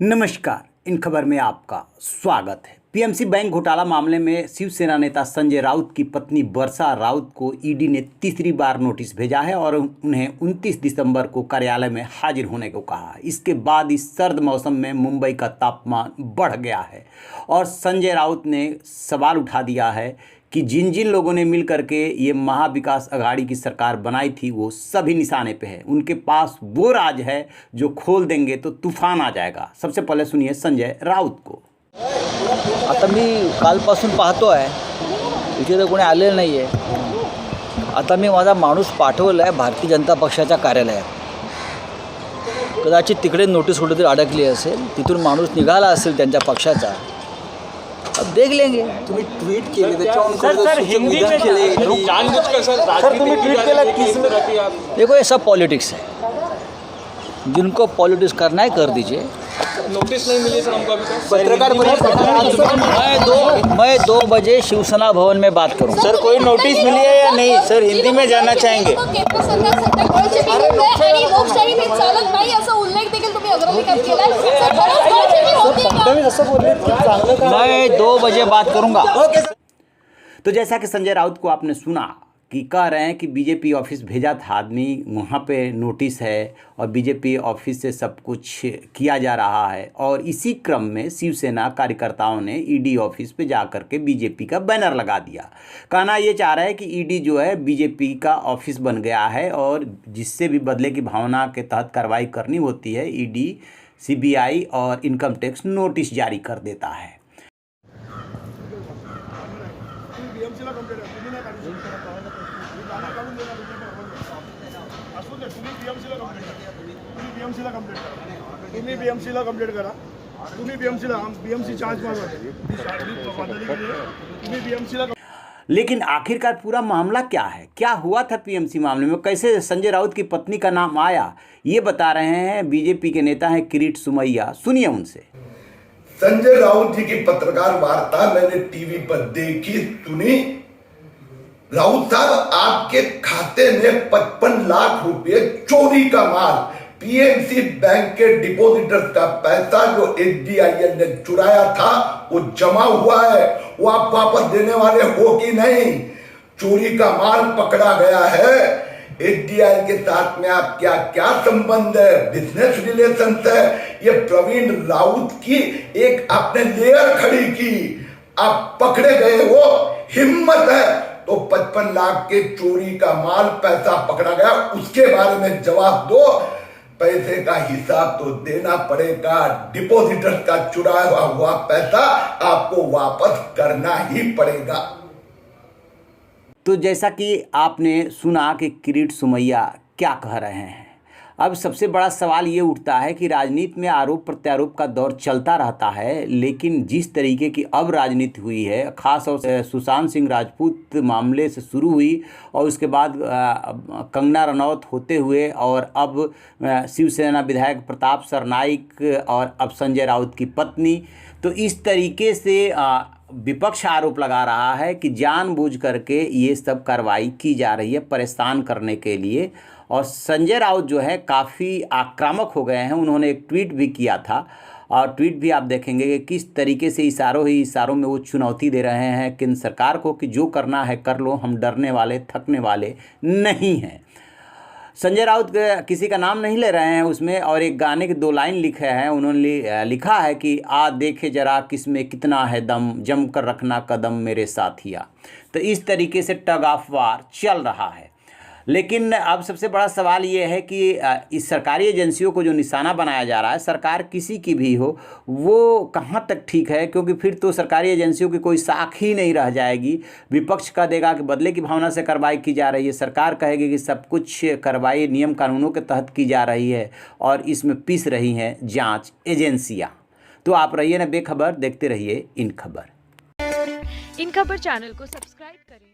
नमस्कार, इन खबर में आपका स्वागत है। पीएमसी बैंक घोटाला मामले में शिवसेना नेता संजय राउत की पत्नी वर्षा राउत को ईडी ने तीसरी बार नोटिस भेजा है और उन्हें 29 दिसंबर को कार्यालय में हाजिर होने को कहा। इसके बाद इस सर्द मौसम में मुंबई का तापमान बढ़ गया है और संजय राउत ने सवाल उठा दिया है कि जिन जिन लोगों ने मिल करके ये महाविकास अघाड़ी की सरकार बनाई थी वो सभी निशाने पे है। उनके पास वो राज है जो खोल देंगे तो तूफान आ जाएगा। सबसे पहले सुनिए संजय राउत को। आता मी कालपासून पाहतो आहे इथे तर कोणी आलेलं नाही आहे। आता मी माझा माणूस पाठवला आहे भारतीय जनता पक्षाच्या कार्यालयात। कदाचित तिकडे नोटीस कुठेतरी अडकली असेल, तिथून माणूस निघाला असेल त्यांच्या पक्षाचा। अब देख लेंगे। तुम्ही ट्वीट केले सर हिंदी में जानबूझकर सर तुम्ही ट्वीट केला किस में? देखो ये सब पॉलिटिक्स है, जिनको पॉलिटिक्स करना है कर दीजिए। नोटिस नहीं मिली सर हमको अभी तक। पत्रकार मैं 2 बजे शिवसेना भवन में बात करूँ। सर कोई नोटिस मिली है या नहीं? सर हिंदी में जानना चाहेंगे। मैं 2 बजे बात करूँगा। तो जैसा कि संजय राउत को आपने सुना कि कह रहे हैं कि बीजेपी ऑफिस भेजा था आदमी, वहाँ पे नोटिस है और बीजेपी ऑफिस से सब कुछ किया जा रहा है। और इसी क्रम में शिवसेना कार्यकर्ताओं ने ईडी ऑफिस पे जा कर के बीजेपी का बैनर लगा दिया। कहना ये चाह रहा है कि ईडी जो है बीजेपी का ऑफिस बन गया है और जिससे भी बदले की भावना के तहत कार्रवाई करनी होती है ईडी, सीबीआई और इनकम टैक्स नोटिस जारी कर देता है। तुम्ही बीएमसीला कंप्लीट करा। तुम्ही बीएमसीला बीएमसी चार्ज मारवा तुम्ही बीएमसीला। लेकिन आखिरकार पूरा मामला क्या है, क्या हुआ था पीएमसी मामले में, कैसे संजय राउत की पत्नी का नाम आया, ये बता रहे हैं बीजेपी के नेता हैं किरीट सोमैया। सुनिए उनसे। संजय राउत जी की पत्रकार वार्ता मैंने टीवी पर देखी, सुनी। राउत साहब, आपके खाते में 55 लाख रुपए चोरी का माल, पीएमसी बैंक के डिपॉजिटर्स का पैसा जो एसडीआईएल ने चुराया था वो जमा हुआ है। वो आप वापस देने वाले हो कि नहीं? चोरी का माल पकड़ा गया है। एसडीआईएल के साथ में आप क्या क्या संबंध है, बिजनेस रिलेशन है, ये प्रवीण राउत की एक आपने लेयर खड़ी की, आप पकड़े गए। वो हिम्मत है तो 55 लाख के चोरी का माल पैसा पकड़ा गया, उसके बारे में जवाब दो। पैसे का हिसाब तो देना पड़ेगा। डिपॉजिटर का चुराया हुआ पैसा आपको वापस करना ही पड़ेगा। तो जैसा कि आपने सुना कि किरीट सोमैया क्या कह रहे हैं। अब सबसे बड़ा सवाल ये उठता है कि राजनीति में आरोप प्रत्यारोप का दौर चलता रहता है, लेकिन जिस तरीके की अब राजनीति हुई है, खास और सुशांत सिंह राजपूत मामले से शुरू हुई और उसके बाद कंगना रनौत होते हुए और अब शिवसेना विधायक प्रताप सरनाईक और अब संजय राउत की पत्नी, तो इस तरीके से विपक्ष आरोप लगा रहा है कि जानबूझ करके ये सब कार्रवाई की जा रही है परेशान करने के लिए। और संजय राउत जो है काफ़ी आक्रामक हो गए हैं। उन्होंने एक ट्वीट भी किया था और ट्वीट भी आप देखेंगे कि किस तरीके से इशारों में वो चुनौती दे रहे हैं केंद्र सरकार को कि जो करना है कर लो, हम डरने वाले थकने वाले नहीं हैं। संजय राउत किसी का नाम नहीं ले रहे हैं उसमें, और एक गाने के 2 लाइन लिखे हैं उन्होंने, लिखा है कि आ देखे जरा किसमें कितना है दम, जम कर रखना कदम मेरे साथिया। तो इस तरीके से टग ऑफ वार चल रहा है। लेकिन अब सबसे बड़ा सवाल ये है कि इस सरकारी एजेंसियों को जो निशाना बनाया जा रहा है, सरकार किसी की भी हो, वो कहाँ तक ठीक है, क्योंकि फिर तो सरकारी एजेंसियों की कोई साख ही नहीं रह जाएगी। विपक्ष कह देगा कि बदले की भावना से कार्रवाई की जा रही है, सरकार कहेगी कि सब कुछ कार्रवाई नियम कानूनों के तहत की जा रही है और इसमें पिस रही हैं जाँच एजेंसियाँ। तो आप रहिए ना बेखबर, देखते रहिए इन खबर। इन खबर चैनल को सब्सक्राइब करें।